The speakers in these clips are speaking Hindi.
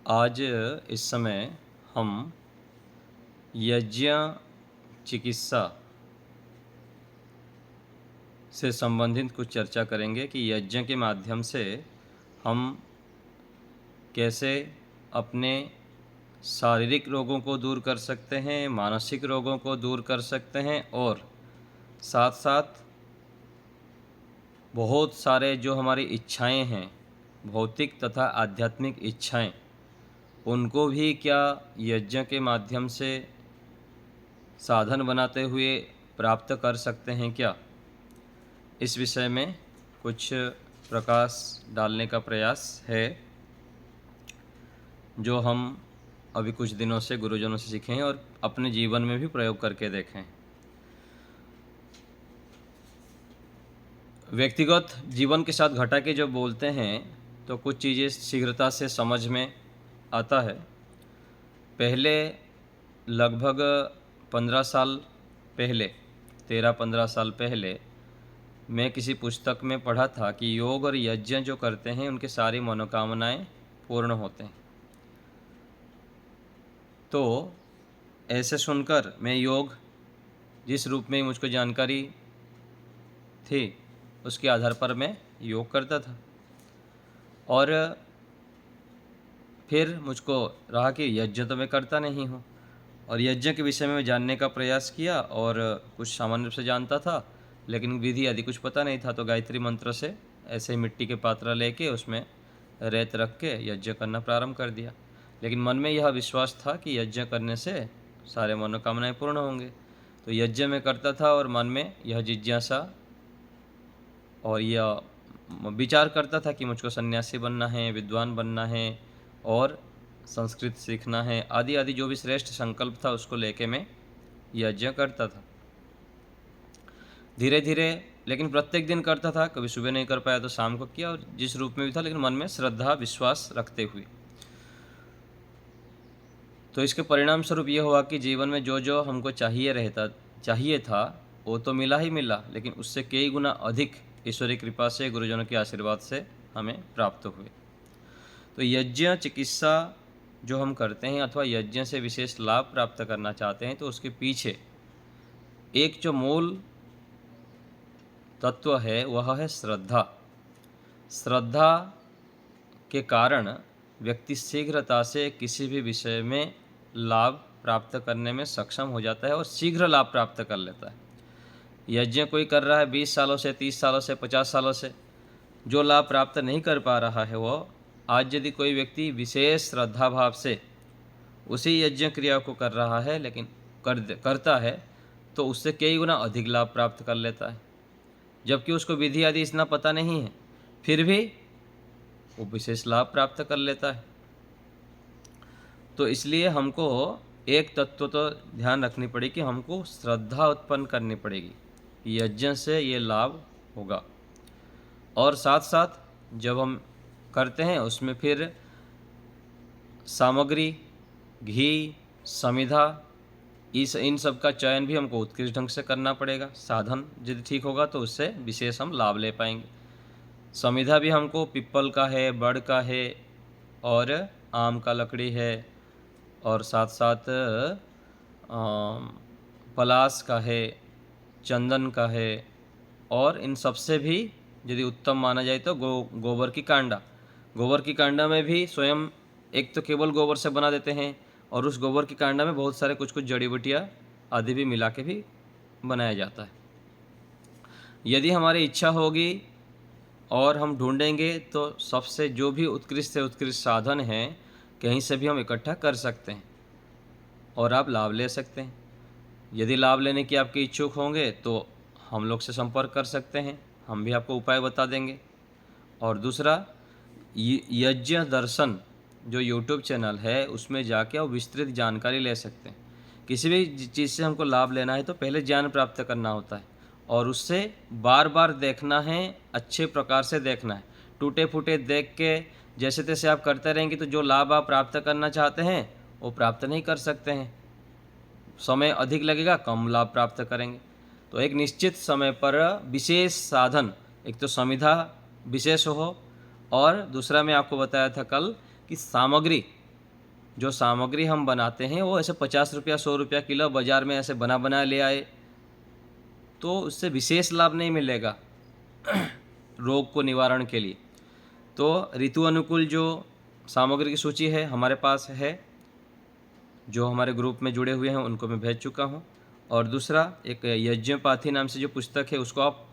आज इस समय हम यज्ञ चिकित्सा से संबंधित कुछ चर्चा करेंगे कि यज्ञ के माध्यम से हम कैसे अपने शारीरिक रोगों को दूर कर सकते हैं, मानसिक रोगों को दूर कर सकते हैं और साथ साथ बहुत सारे जो हमारी इच्छाएं हैं, भौतिक तथा आध्यात्मिक इच्छाएं, उनको भी क्या यज्ञ के माध्यम से साधन बनाते हुए प्राप्त कर सकते हैं क्या? इस विषय में कुछ प्रकाश डालने का प्रयास है जो हम अभी कुछ दिनों से गुरुजनों से सीखे हैं और अपने जीवन में भी प्रयोग करके देखें। व्यक्तिगत जीवन के साथ घटा के जब बोलते हैं तो कुछ चीज़ें शीघ्रता से समझ में आता है। पहले लगभग 15 साल पहले, 13-15 साल पहले मैं किसी पुस्तक में पढ़ा था कि योग और यज्ञ जो करते हैं उनकी सारी मनोकामनाएं पूर्ण होते हैं। तो ऐसे सुनकर मैं योग जिस रूप में मुझको जानकारी थी उसके आधार पर मैं योग करता था और फिर मुझको रहा कि यज्ञ तो मैं करता नहीं हूँ और यज्ञ के विषय में मैं जानने का प्रयास किया और कुछ सामान्य रूप से जानता था लेकिन विधि आदि कुछ पता नहीं था। तो गायत्री मंत्र से ऐसे मिट्टी के पात्र लेके उसमें रेत रख के यज्ञ करना प्रारंभ कर दिया। लेकिन मन में यह विश्वास था कि यज्ञ करने से सारे मनोकामनाएं पूर्ण होंगे। तो यज्ञ में करता था और मन में यह जिज्ञासा और यह विचार करता था कि मुझको सन्यासी बनना है, विद्वान बनना है और संस्कृत सीखना है, आदि आदि जो भी श्रेष्ठ संकल्प था उसको लेके मैं यज्ञ करता था। धीरे धीरे लेकिन प्रत्येक दिन करता था, कभी सुबह नहीं कर पाया तो शाम को किया और जिस रूप में भी था, लेकिन मन में श्रद्धा विश्वास रखते हुए। तो इसके परिणाम स्वरूप ये हुआ कि जीवन में जो जो हमको चाहिए था वो तो मिला ही मिला, लेकिन उससे कई गुना अधिक ईश्वरीय कृपा से, गुरुजनों के आशीर्वाद से हमें प्राप्त हुए। तो यज्ञ चिकित्सा जो हम करते हैं अथवा यज्ञ से विशेष लाभ प्राप्त करना चाहते हैं तो उसके पीछे एक जो मूल तत्व है वह है श्रद्धा। श्रद्धा के कारण व्यक्ति शीघ्रता से किसी भी विषय में लाभ प्राप्त करने में सक्षम हो जाता है और शीघ्र लाभ प्राप्त कर लेता है। यज्ञ कोई कर रहा है 20 सालों से, 30 सालों से, 50 सालों से, जो लाभ प्राप्त नहीं कर पा रहा है वो आज यदि कोई व्यक्ति विशेष श्रद्धा भाव से उसी यज्ञ क्रिया को कर रहा है लेकिन करता है तो उससे कई गुना अधिक लाभ प्राप्त कर लेता है। जबकि उसको विधि आदि इतना पता नहीं है फिर भी वो विशेष लाभ प्राप्त कर लेता है। तो इसलिए हमको एक तत्व तो ध्यान रखनी पड़ेगी कि हमको श्रद्धा उत्पन्न करनी पड़ेगी, यज्ञ से ये लाभ होगा। और साथ साथ जब हम करते हैं उसमें फिर सामग्री, घी, समिधा, इन सब का चयन भी हमको उत्कृष्ट ढंग से करना पड़ेगा। साधन यदि ठीक होगा तो उससे विशेष हम लाभ ले पाएंगे। समिधा भी हमको पीपल का है, बड़ का है और आम का लकड़ी है और साथ साथ पलास का है, चंदन का है और इन सबसे भी यदि उत्तम माना जाए तो गोबर की कांडा। गोबर की कांडा में भी स्वयं एक तो केवल गोबर से बना देते हैं और उस गोबर की कांडा में बहुत सारे कुछ जड़ी बूटियाँ आदि भी मिला के भी बनाया जाता है। यदि हमारी इच्छा होगी और हम ढूंढेंगे तो सबसे जो भी उत्कृष्ट से उत्कृष्ट साधन है कहीं से भी हम इकट्ठा कर सकते हैं और आप लाभ ले सकते हैं। यदि लाभ लेने की आपके इच्छुक होंगे तो हम लोग से संपर्क कर सकते हैं, हम भी आपको उपाय बता देंगे। और दूसरा, यज्ञ दर्शन जो यूट्यूब चैनल है उसमें जाके आप विस्तृत जानकारी ले सकते हैं। किसी भी चीज़ से हमको लाभ लेना है तो पहले ज्ञान प्राप्त करना होता है और उससे बार बार देखना है, अच्छे प्रकार से देखना है। टूटे फूटे देख के जैसे तैसे आप करते रहेंगे तो जो लाभ आप प्राप्त करना चाहते हैं वो प्राप्त नहीं कर सकते हैं, समय अधिक लगेगा, कम लाभ प्राप्त करेंगे। तो एक निश्चित समय पर विशेष साधन, एक तो समिधा विशेष हो और दूसरा मैं आपको बताया था कल कि सामग्री जो सामग्री हम बनाते हैं वो ऐसे 50 रुपया 100 रुपया किलो बाज़ार में ऐसे बना ले आए तो उससे विशेष लाभ नहीं मिलेगा रोग को निवारण के लिए। तो ऋतु अनुकूल जो सामग्री की सूची है हमारे पास है, जो हमारे ग्रुप में जुड़े हुए हैं उनको मैं भेज चुका हूँ। और दूसरा एक यज्ञपाथी नाम से जो पुस्तक है उसको आप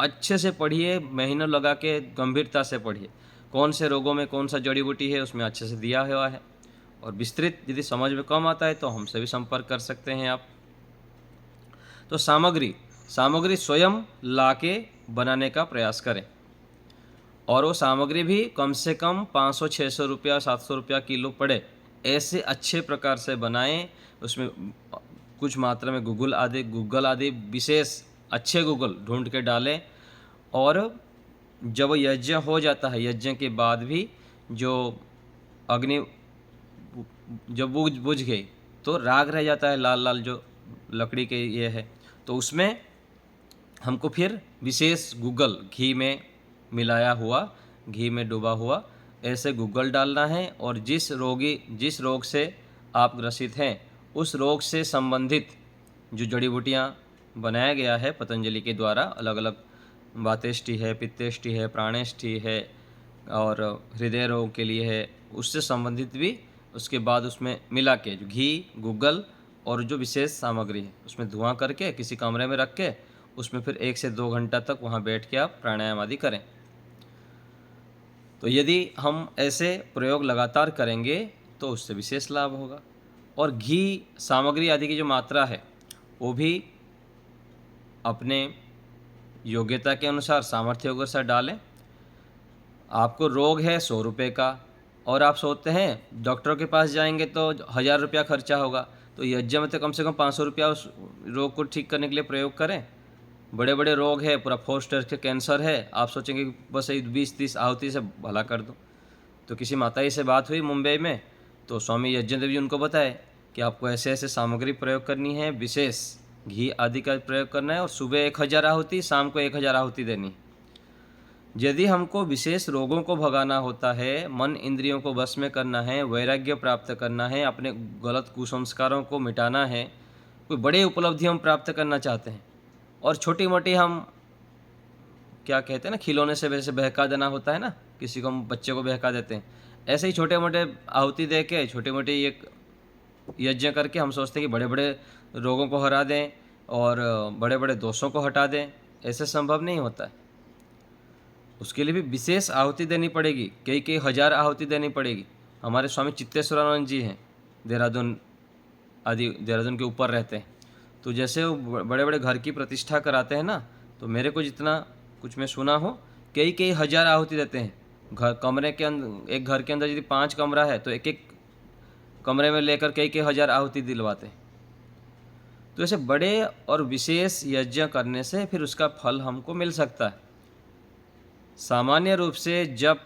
अच्छे से पढ़िए, महीनों लगा के गंभीरता से पढ़िए। कौन से रोगों में कौन सा जड़ी बूटी है उसमें अच्छे से दिया हुआ है। और विस्तृत यदि समझ में कम आता है तो हमसे भी संपर्क कर सकते हैं आप। तो सामग्री स्वयं लाके बनाने का प्रयास करें, और वो सामग्री भी कम से कम 500-600 रुपया 700 रुपया किलो पड़े, ऐसे अच्छे प्रकार से बनाएं। उसमें कुछ मात्रा में गूगल आदि विशेष अच्छे गूगल ढूंढ के डालें। और जब यज्ञ हो जाता है, यज्ञ के बाद भी जो अग्नि जब बुझ गई तो राग रह जाता है, लाल लाल जो लकड़ी के ये है, तो उसमें हमको फिर विशेष गूगल घी में मिलाया हुआ, घी में डूबा हुआ ऐसे गूगल डालना है। और जिस रोग से आप ग्रसित हैं उस रोग से संबंधित जो जड़ी बूटियाँ बनाया गया है पतंजलि के द्वारा, अलग अलग वातेष्टि है, पित्तेष्टि है, प्राणेष्टि है और हृदय रोग के लिए है, उससे संबंधित भी उसके बाद उसमें मिला के जो घी, गूगल और जो विशेष सामग्री है उसमें धुआं करके किसी कमरे में रख के उसमें फिर 1 से 2 घंटा तक वहाँ बैठ के आप प्राणायाम आदि करें। तो यदि हम ऐसे प्रयोग लगातार करेंगे तो उससे विशेष लाभ होगा। और घी सामग्री आदि की जो मात्रा है वो भी अपने योग्यता के अनुसार, सामर्थ्य के अनुसार डालें। आपको रोग है 100 रुपये का और आप सोचते हैं डॉक्टर के पास जाएंगे तो 1000 रुपया खर्चा होगा, तो यज्ञ में तो कम से कम 500 रुपया उस रोग को ठीक करने के लिए प्रयोग करें। बड़े बड़े रोग है, पूरा 4 स्टेज के कैंसर है, आप सोचेंगे बस 20-30 आहुति से भला कर दूँ। तो किसी माताजी से बात हुई मुंबई में, तो स्वामी यज्ञदेव जी उनको बताए कि आपको ऐसे ऐसे सामग्री प्रयोग करनी है, विशेष घी आदि का प्रयोग करना है और सुबह 1000 आहुति, शाम को 1000 आहुति देनी है। यदि हमको विशेष रोगों को भगाना होता है, मन इंद्रियों को वश में करना है, वैराग्य प्राप्त करना है, अपने गलत कुसंस्कारों को मिटाना है, कोई बड़े उपलब्धि हम प्राप्त करना चाहते हैं और छोटी मोटी हम क्या कहते हैं ना, खिलौने से वैसे बहका देना होता है ना, किसी को हम बच्चे को बहका देते हैं, ऐसे ही छोटे मोटे आहुति दे के छोटे मोटे एक यज्ञ करके हम सोचते हैं कि बड़े बड़े रोगों को हरा दें और बड़े बड़े दोषों को हटा दें। ऐसे संभव नहीं होता है। उसके लिए भी विशेष आहुति देनी पड़ेगी, कई हज़ार आहुति देनी पड़ेगी। हमारे स्वामी चित्तेश्वरानंद जी हैं, देहरादून के ऊपर रहते हैं, तो जैसे वो बड़े बड़े घर की प्रतिष्ठा कराते हैं ना, तो मेरे को जितना कुछ मैं सुना हो, कई हज़ार आहुति देते हैं। कमरे के अंदर, एक घर के अंदर यदि 5 कमरा है तो एक एक कमरे में लेकर कई हज़ार आहुति दिलवाते हैं। तो ऐसे बड़े और विशेष यज्ञ करने से फिर उसका फल हमको मिल सकता है। सामान्य रूप से जप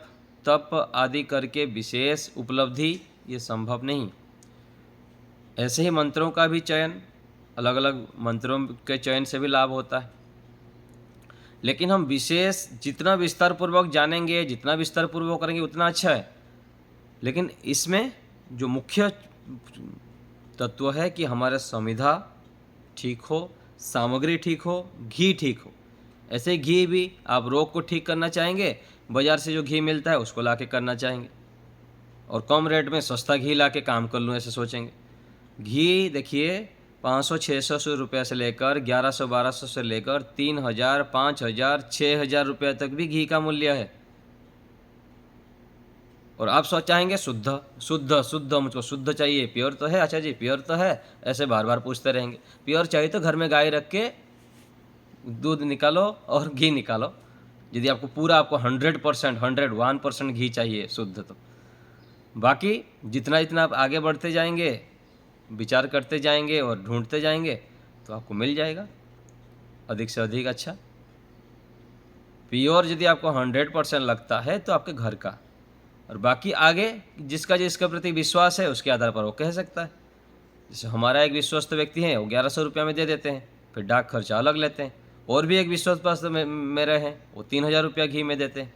तप आदि करके विशेष उपलब्धि ये संभव नहीं। ऐसे ही मंत्रों का भी चयन, अलग अलग मंत्रों के चयन से भी लाभ होता है। लेकिन हम विशेष जितना विस्तार पूर्वक जानेंगे, जितना विस्तार पूर्वक करेंगे उतना अच्छा है। लेकिन इसमें जो मुख्य तत्व है कि हमारा संविधा ठीक हो, सामग्री ठीक हो, घी ठीक हो। ऐसे ही घी भी आप रोग को ठीक करना चाहेंगे, बाज़ार से जो घी मिलता है उसको लाके करना चाहेंगे और कम रेट में सस्ता घी लाके काम कर लूँ ऐसे सोचेंगे। घी देखिए 500-600 रुपये से लेकर 1100-1200 से लेकर 3000, 5000, 6000 रुपये तक भी घी का मूल्य है। और आप चाहेंगे शुद्ध शुद्ध शुद्ध, मुझको शुद्ध चाहिए, प्योर तो है, अच्छा जी प्योर तो है, ऐसे बार बार पूछते रहेंगे। प्योर चाहिए तो घर में गाय रख के दूध निकालो और घी निकालो। यदि आपको पूरा आपको 100%, 101% घी चाहिए शुद्ध, तो बाकी जितना जितना आप आगे बढ़ते जाएंगे, विचार करते जाएंगे और ढूंढते जाएंगे तो आपको मिल जाएगा अधिक से अधिक अच्छा। प्योर यदि आपको 100% लगता है तो आपके घर का, और बाकी आगे जिसका जिसके प्रति विश्वास है उसके आधार पर वो कह सकता है। जैसे हमारा एक विश्वस्त व्यक्ति है, वो 1100 रुपये में दे देते हैं, फिर डाक खर्चा अलग लेते हैं। और भी एक विश्वस्त पात्र मेरे हैं, वो 3000 रुपया घी में देते हैं।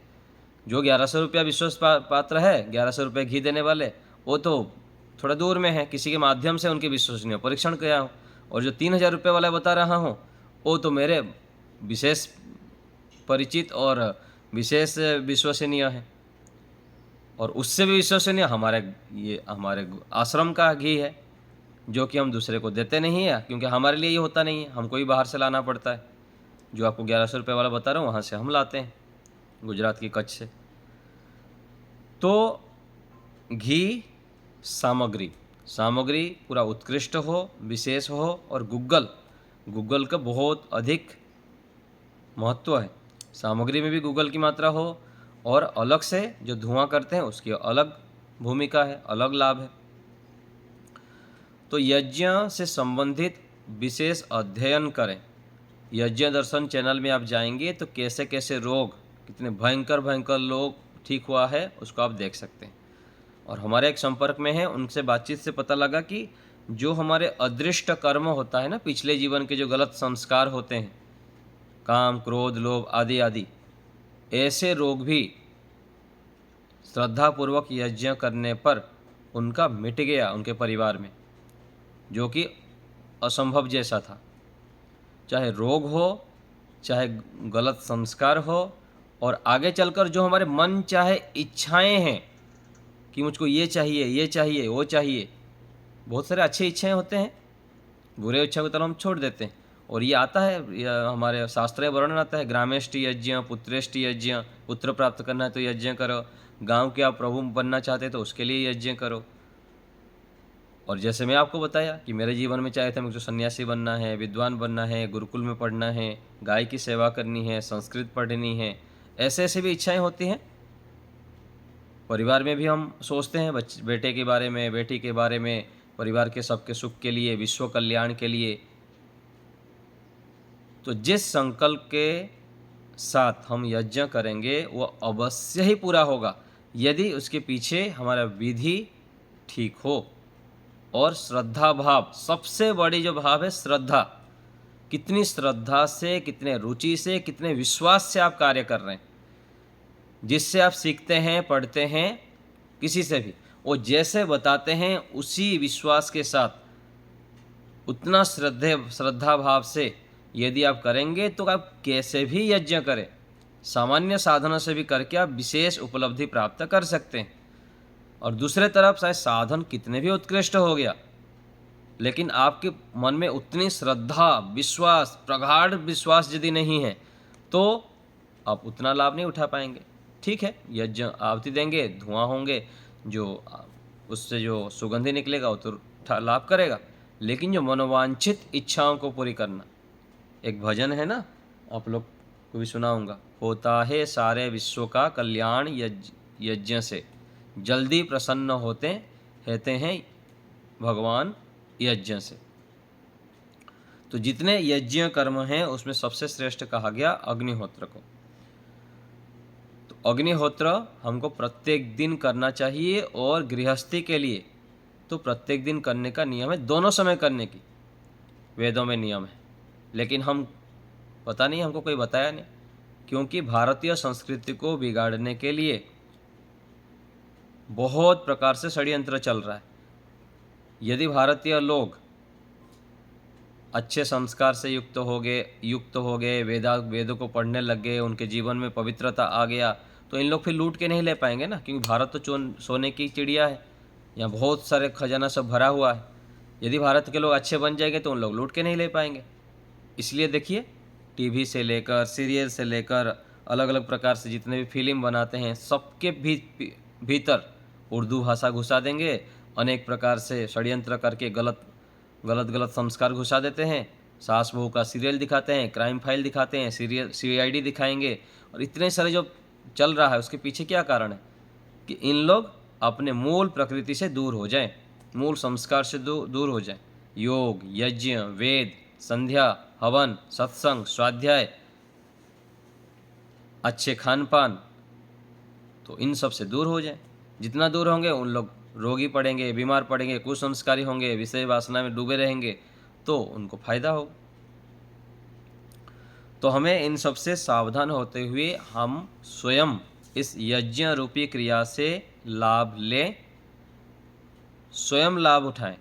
जो 1100 रुपया विश्वस्त पात्र है, 1100 रुपये घी देने वाले, वो तो थोड़ा दूर में है, किसी के माध्यम से उनकी विश्वसनीय परीक्षण किया हूँ। और जो 3,000 रुपये वाला बता रहा हूँ वो तो मेरे विशेष परिचित और विशेष विश्वसनीय है। और उससे भी विश्वसनीय हमारे आश्रम का घी है, जो कि हम दूसरे को देते नहीं है, क्योंकि हमारे लिए ये होता नहीं है, हमको ही बाहर से लाना पड़ता है। जो आपको 1100 रुपये वाला बता रहा हूँ वहाँ से हम लाते हैं, गुजरात की कच्छ से। तो घी सामग्री पूरा उत्कृष्ट हो, विशेष हो, और गूगल का बहुत अधिक महत्व है। सामग्री में भी गूगल की मात्रा हो, और अलग से जो धुआं करते हैं उसकी अलग भूमिका है, अलग लाभ है। तो यज्ञ से संबंधित विशेष अध्ययन करें। यज्ञ दर्शन चैनल में आप जाएंगे तो कैसे कैसे रोग, कितने भयंकर लोग ठीक हुआ है उसको आप देख सकते हैं। और हमारे एक संपर्क में है, उनसे बातचीत से पता लगा कि जो हमारे अदृष्ट कर्म होता है ना, पिछले जीवन के जो गलत संस्कार होते हैं, काम, क्रोध, लोभ आदि आदि, ऐसे रोग भी श्रद्धापूर्वक यज्ञ करने पर उनका मिट गया, उनके परिवार में, जो कि असंभव जैसा था। चाहे रोग हो, चाहे गलत संस्कार हो, और आगे चलकर जो हमारे मन चाहे इच्छाएं हैं कि मुझको ये चाहिए, वो चाहिए, बहुत सारे अच्छे इच्छाएं होते हैं, बुरे इच्छा की तरफ हम छोड़ देते हैं। और ये आता है, हमारे शास्त्रीय वर्णन आता है, ग्रामेष्टि यज्ञ, पुत्रेष्टि यज्ञ, पुत्र प्राप्त करना है तो यज्ञ करो, गांव के आप प्रभु बनना चाहते तो उसके लिए यज्ञ करो। और जैसे मैं आपको बताया कि मेरे जीवन में चाहे थे मुझे सन्यासी बनना है, विद्वान बनना है, गुरुकुल में पढ़ना है, गाय की सेवा करनी है, संस्कृत पढ़नी है, ऐसे ऐसे भी इच्छाएं होती हैं। परिवार में भी हम सोचते हैं बेटे के बारे में, बेटी के बारे में, परिवार के सबके सुख के लिए, विश्व कल्याण के लिए। तो जिस संकल्प के साथ हम यज्ञ करेंगे वो अवश्य ही पूरा होगा, यदि उसके पीछे हमारा विधि ठीक हो। और श्रद्धा भाव, सबसे बड़ी जो भाव है श्रद्धा, कितनी श्रद्धा से, कितने रुचि से, कितने विश्वास से आप कार्य कर रहे हैं। जिससे आप सीखते हैं, पढ़ते हैं, किसी से भी वो जैसे बताते हैं उसी विश्वास के साथ, उतना श्रद्धा भाव से यदि आप करेंगे तो आप कैसे भी यज्ञ करें, सामान्य साधनों से भी करके आप विशेष उपलब्धि प्राप्त कर सकते हैं। और दूसरे तरफ चाहे साधन कितने भी उत्कृष्ट हो गया, लेकिन आपके मन में उतनी श्रद्धा, विश्वास, प्रगाढ़ विश्वास यदि नहीं है तो आप उतना लाभ नहीं उठा पाएंगे। ठीक है, यज्ञ आहुति देंगे, धुआं होंगे, जो उससे जो सुगंधी निकलेगा वो तो लाभ करेगा, लेकिन जो मनोवांछित इच्छाओं को पूरी करना, एक भजन है ना, आप लोग को भी सुनाऊंगा, होता है सारे विश्व का कल्याण यज्ञ से, जल्दी प्रसन्न होते हैं भगवान यज्ञ से। तो जितने यज्ञ कर्म हैं उसमें सबसे श्रेष्ठ कहा गया अग्निहोत्र को। तो अग्निहोत्र हमको प्रत्येक दिन करना चाहिए, और गृहस्थी के लिए तो प्रत्येक दिन करने का नियम है, दोनों समय करने की वेदों में नियम है। लेकिन हम पता नहीं, हमको कोई बताया नहीं, क्योंकि भारतीय संस्कृति को बिगाड़ने के लिए बहुत प्रकार से षड्यंत्र चल रहा है। यदि भारतीय लोग अच्छे संस्कार से युक्त हो गए, वेदों को पढ़ने लग गए, उनके जीवन में पवित्रता आ गया, तो इन लोग फिर लूट के नहीं ले पाएंगे ना, क्योंकि भारत तो सोने की चिड़िया है, यहाँ बहुत सारे खजाना सब भरा हुआ है। यदि भारत के लोग अच्छे बन जाएंगे तो उन लोग लूट के नहीं ले पाएंगे। इसलिए देखिए, टीवी से लेकर, सीरियल से लेकर, अलग अलग प्रकार से जितने भी फिल्म बनाते हैं, सबके भीतर उर्दू भाषा घुसा देंगे, अनेक प्रकार से षड्यंत्र करके गलत संस्कार घुसा देते हैं। सास बहू का सीरियल दिखाते हैं, क्राइम फाइल दिखाते हैं, CID दिखाएंगे, और इतने सारे जो चल रहा है उसके पीछे क्या कारण है कि इन लोग अपने मूल प्रकृति से दूर हो जाएं, मूल संस्कार से दूर हो जाएं। योग, यज्ञ, वेद, संध्या, हवन, सत्संग, स्वाध्याय, अच्छे खान पान, तो इन सब से दूर हो जाएं। जितना दूर होंगे उन लोग रोगी पड़ेंगे, बीमार पड़ेंगे, कुसंस्कारी होंगे, विषय वासना में डूबे रहेंगे, तो उनको फायदा हो। तो हमें इन सब से सावधान होते हुए हम स्वयं इस यज्ञ रूपी क्रिया से लाभ लें, स्वयं लाभ उठाएं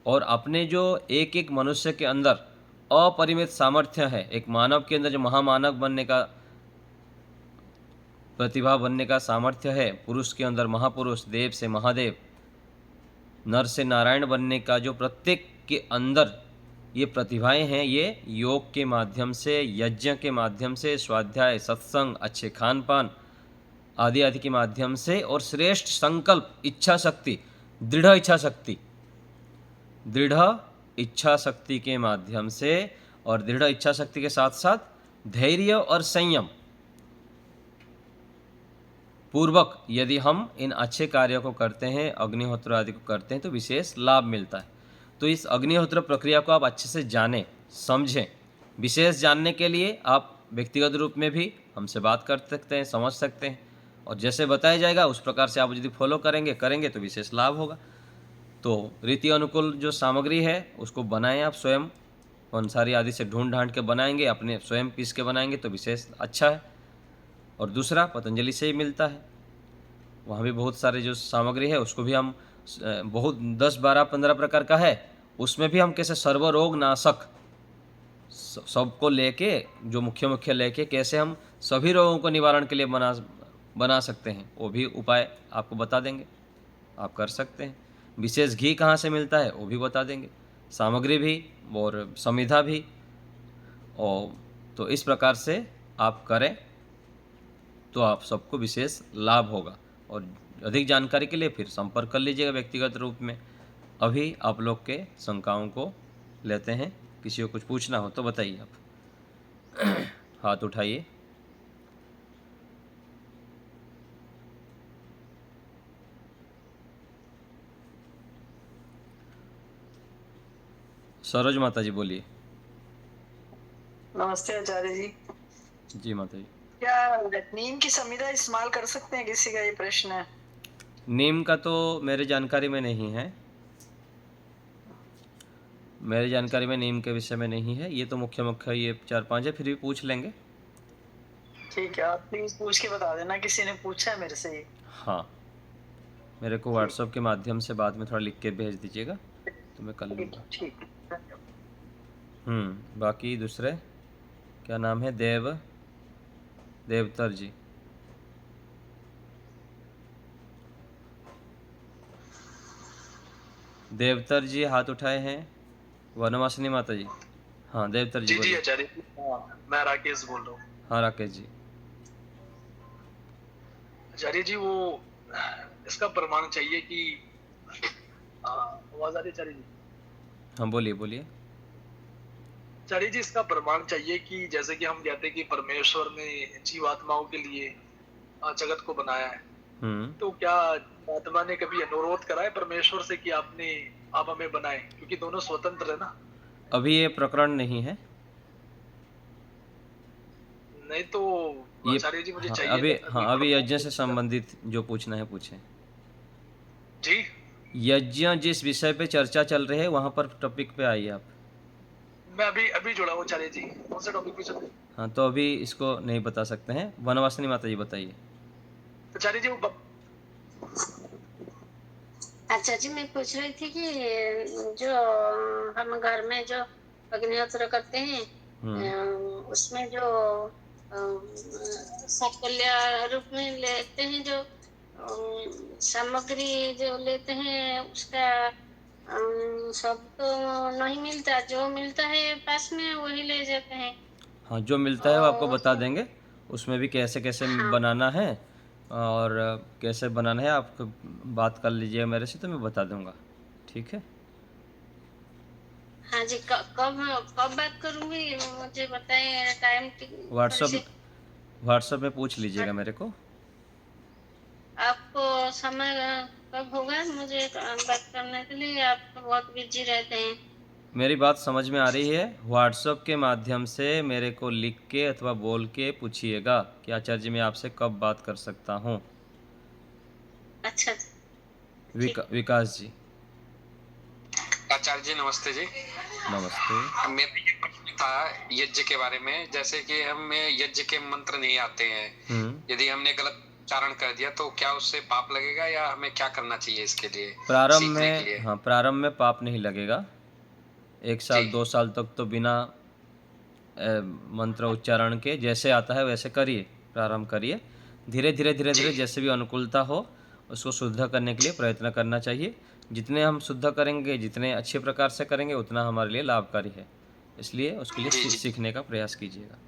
और अपने जो एक एक मनुष्य के अंदर अपरिमित सामर्थ्य है, एक मानव के अंदर जो महामानव बनने का प्रतिभा बनने का सामर्थ्य है, पुरुष के अंदर महापुरुष, देव से महादेव, नर से नारायण बनने का जो प्रत्येक के अंदर ये प्रतिभाएं हैं, ये योग के माध्यम से, यज्ञ के माध्यम से, स्वाध्याय, सत्संग, अच्छे खान पान आदि आदि के माध्यम से और श्रेष्ठ संकल्प, इच्छा शक्ति, दृढ़ इच्छा शक्ति, दृढ़ इच्छा शक्ति के माध्यम से और दृढ़ इच्छा शक्ति के साथ साथ धैर्य और संयम पूर्वक यदि हम इन अच्छे कार्यों को करते हैं, अग्निहोत्र आदि को करते हैं, तो विशेष लाभ मिलता है। तो इस अग्निहोत्र प्रक्रिया को आप अच्छे से जानें, समझें। विशेष जानने के लिए आप व्यक्तिगत रूप में भी हमसे बात कर सकते हैं, समझ सकते हैं, और जैसे बताया जाएगा उस प्रकार से आप यदि फॉलो करेंगे तो विशेष लाभ होगा। तो रीति अनुकूल जो सामग्री है उसको बनाएं आप स्वयं, पंसारी आदि से ढूंढ ढांड के बनाएंगे, अपने स्वयं पीस के बनाएंगे तो विशेष अच्छा है। और दूसरा पतंजलि से ही मिलता है, वहाँ भी बहुत सारे जो सामग्री है उसको भी हम बहुत 10, 12, 15 प्रकार का है, उसमें भी हम कैसे सर्वरोग नाशक सबको लेके, जो मुख्य लेके कैसे हम सभी रोगों को निवारण के लिए बना सकते हैं, वो भी उपाय आपको बता देंगे, आप कर सकते हैं। विशेष घी कहाँ से मिलता है वो भी बता देंगे, सामग्री भी और संविधा भी। और तो इस प्रकार से आप करें तो आप सबको विशेष लाभ होगा। और अधिक जानकारी के लिए फिर संपर्क कर लीजिएगा व्यक्तिगत रूप में। अभी आप लोग के शंकाओं को लेते हैं, किसी को कुछ पूछना हो तो बताइए आप। हाथ उठाइए। सरोज माता जी बोलिए। नमस्ते आचार्य जी। जी माता जी। क्या नीम की संविधा इस्तेमाल कर सकते हैं, किसी का ये प्रश्न है। नीम का तो मेरे जानकारी में नहीं है, मेरे जानकारी में नीम के विषय में नहीं है। ये तो मुख्य ये 4-5 है, फिर भी पूछ लेंगे। ठीक है, आप प्लीज पूछ के बता देना, किसी ने पूछा है मेरे से। हाँ, मेरे को व्हाट्सएप के माध्यम से बाद में थोड़ा लिख के भेज दीजिएगा तो मैं कर लूँगा। ठीक। बाकी दूसरे क्या नाम है? देवतर जी। देवतर जी हाथ उठाए हैं। वनवासिनी माता जी। हाँ देवतर जी। जी आचार्य, मैं राकेश बोल रहा हूँ। हाँ राकेश जी। आचार्य जी, वो इसका प्रमाण चाहिए कि आवाज आ रही आचार्य जी? हाँ बोलिए बोलिए। आचार्य जी, इसका प्रमाण चाहिए कि जैसे कि हम कहते हैं कि परमेश्वर ने जीवात्माओं के लिए जगत को बनाया है, तो क्या आत्मा ने कभी अनुरोध करा है परमेश्वर से कि आप हमें बनाए, क्योंकि दोनों स्वतंत्र है ना? अभी ये प्रकरण नहीं है। नहीं तो आचार्य जी मुझे चाहिए अभी अभी यज्ञ से संबंधित जो पूछना है पूछें जी। यज्ञ जिस विषय पे चर्चा चल रही है वहां पर टॉपिक पे आइए आप। मैं अभी जुड़ा हूँ आचार्य जी। कौन सा टॉपिक पे चल रहा है? हाँ तो अभी इसको नहीं बता सकते हैं। वनवासिनी माता जी बताइए। आचार्य जी अच्छा जी, मैं पूछ रही थी कि जो हम घर में जो अग्निहोत्र करते हैं उसमें जो साकल्य रूप में लेते हैं, जो सामग्री जो लेते हैं उसका सब तो नहीं मिलता, जो मिलता है पास में वही ले जाते हैं। हाँ जो मिलता है वो आपको बता देंगे, उसमें भी कैसे कैसे बनाना है और कैसे बनाना है आप बात कर लीजिए मेरे से तो मैं बता दूंगा। ठीक है? हाँ जी, कब बात करूंगी मुझे बताएं, टाइम। व्हाट्सएप में पूछ लीजिएगा मेरे को। आपको समय कब होगा मुझे बात करने के लिए? आप तो बहुत बिजी रहते हैं। मेरी बात समझ में आ रही है? व्हाट्सएप के माध्यम से मेरे को लिख के अथवा बोल के पूछिएगा कि आचार्य जी मैं आपसे कब बात कर सकता हूँ। अच्छा। विकास जी। आचार्य जी नमस्ते जी। नमस्ते। मेरा ये प्रश्न था यज्ञ के बारे में। जैसे कि हमें यज्ञ के मंत्र नहीं आते हैं, यदि हमने गलत उच्चारण कर दिया तो क्या उससे पाप लगेगा या हमें क्या करना चाहिए इसके लिए, प्रारंभ सीखने के में, लिए? हाँ, प्रारंभ में पाप नहीं लगेगा। 1 साल जी 2 साल तक तो बिना मंत्र उच्चारण के जैसे आता है वैसे करिए, प्रारंभ करिए। धीरे धीरे धीरे धीरे जी जैसे भी अनुकूलता हो उसको शुद्ध करने के लिए प्रयत्न करना चाहिए। जितने हम शुद्ध करेंगे, जितने अच्छे प्रकार से करेंगे, उतना हमारे लिए लाभकारी है। इसलिए उसके लिए जी जी। सीखने का प्रयास कीजिएगा।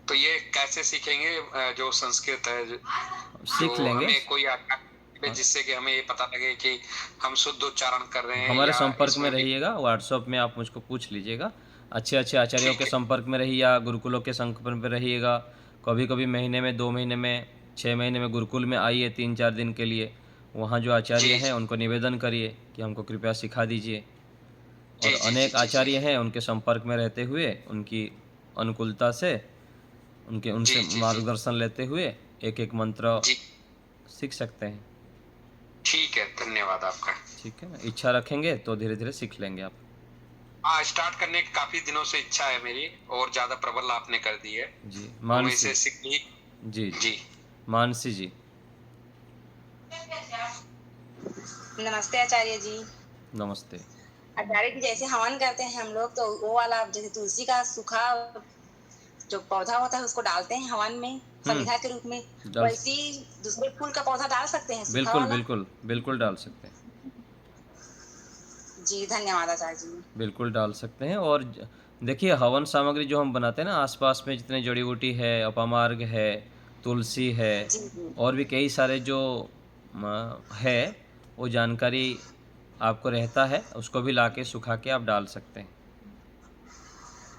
तो ये कैसे सीखेंगे? जो संस्कृत है सीख जो लेंगे। हमें कोई जिससे कि हमें ये पता लगे कि हम शुद्ध उच्चारण कर रहे हैं, हमारे या संपर्क में इसमें भी? रहिएगा, व्हाट्सएप में आप मुझको पूछ लीजिएगा। अच्छे अच्छे आचार्यों ठीक के है। संपर्क में रहिए, या गुरुकुलों के संपर्क में रहिएगा। कभी कभी महीने में, 2 महीने में, 6 महीने में गुरुकुल में आइए 3-4 दिन के लिए। वहाँ जो आचार्य जी हैं उनको निवेदन करिए कि हमको कृपया सिखा दीजिए। और जी जी जी अनेक जी जी आचार्य हैं, उनके संपर्क में रहते हुए, उनकी अनुकूलता से, उनसे जी जी जी मार्गदर्शन लेते हुए एक एक मंत्र जी। सीख सकते हैं। ठीक है, धन्यवाद आपका। ठीक है ना? इच्छा रखेंगे तो धीरे धीरे सीख लेंगे आप। हाँ, स्टार्ट करने की काफी दिनों से इच्छा है मेरी, और ज्यादा प्रबल आपने कर दी है, जी, तो मैं मानसी इसे सीखनी। जी जी जी मानसी जी, नमस्ते आचार्य जी। नमस्ते। आचार्य जी, जैसे हवन करते हैं हम लोग, तो वो वाला जैसे तुलसी का सूखा जो पौधा होता है उसको डालते हैं हवन में संविधा के रूप में, डाल वैसे ही दूसरे फूल का पौधा डाल सकते हैं सूखा बिल्कुल वाला? बिल्कुल बिल्कुल डाल सकते हैं। जी धन्यवाद आचार्य जी। बिल्कुल डाल सकते हैं। और देखिए, हवन सामग्री जो हम बनाते हैं ना, आसपास में जितने जड़ी बूटी है, अपमार्ग है, तुलसी है, जी जी और भी कई सारे जो है, वो जानकारी आपको रहता है, उसको भी लाके सुखा के आप डाल सकते हैं,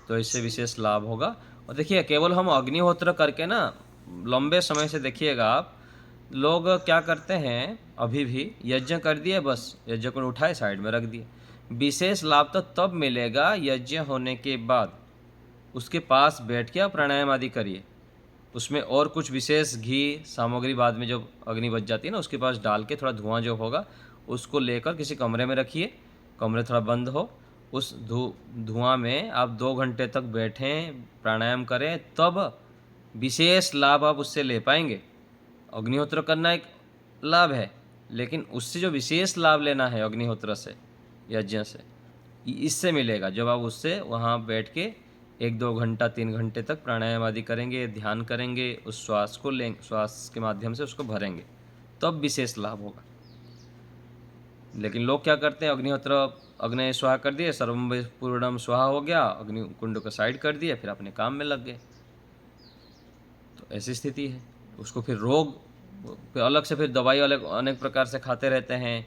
तो इससे जी विशेष लाभ होगा। और देखिए, केवल हम अग्निहोत्र करके ना, लंबे समय से देखिएगा आप, लोग क्या करते हैं, अभी भी यज्ञ कर दिए, बस यज्ञ को उठाए साइड में रख दिए। विशेष लाभ तो तब मिलेगा यज्ञ होने के बाद, उसके पास बैठ के आप प्राणायाम आदि करिए। उसमें और कुछ विशेष घी सामग्री बाद में जब अग्नि बच जाती है ना, उसके पास डाल के थोड़ा धुआं जो होगा उसको लेकर किसी कमरे में रखिए, कमरे थोड़ा बंद हो, उस धुआं में आप 2 घंटे तक बैठें, प्राणायाम करें, तब विशेष लाभ आप उससे ले पाएंगे। अग्निहोत्र करना एक लाभ है, लेकिन उससे जो विशेष लाभ लेना है अग्निहोत्र से, यज्ञ से, इससे मिलेगा जब आप उससे वहाँ बैठ के 1-2 घंटा 3 घंटे तक प्राणायाम आदि करेंगे, ध्यान करेंगे, उस श्वास को लें, श्वास के माध्यम से उसको भरेंगे, तब विशेष लाभ होगा। लेकिन लोग क्या करते हैं, अग्निहोत्र अग्नि स्वाहा कर दिए, सर्वम पूर्णम स्वाहा हो गया, अग्नि कुंड को साइड कर दिए, फिर अपने काम में लग गए, तो ऐसी स्थिति है। उसको फिर रोग, फिर अलग से फिर दवाई अलग अनेक प्रकार से खाते रहते हैं,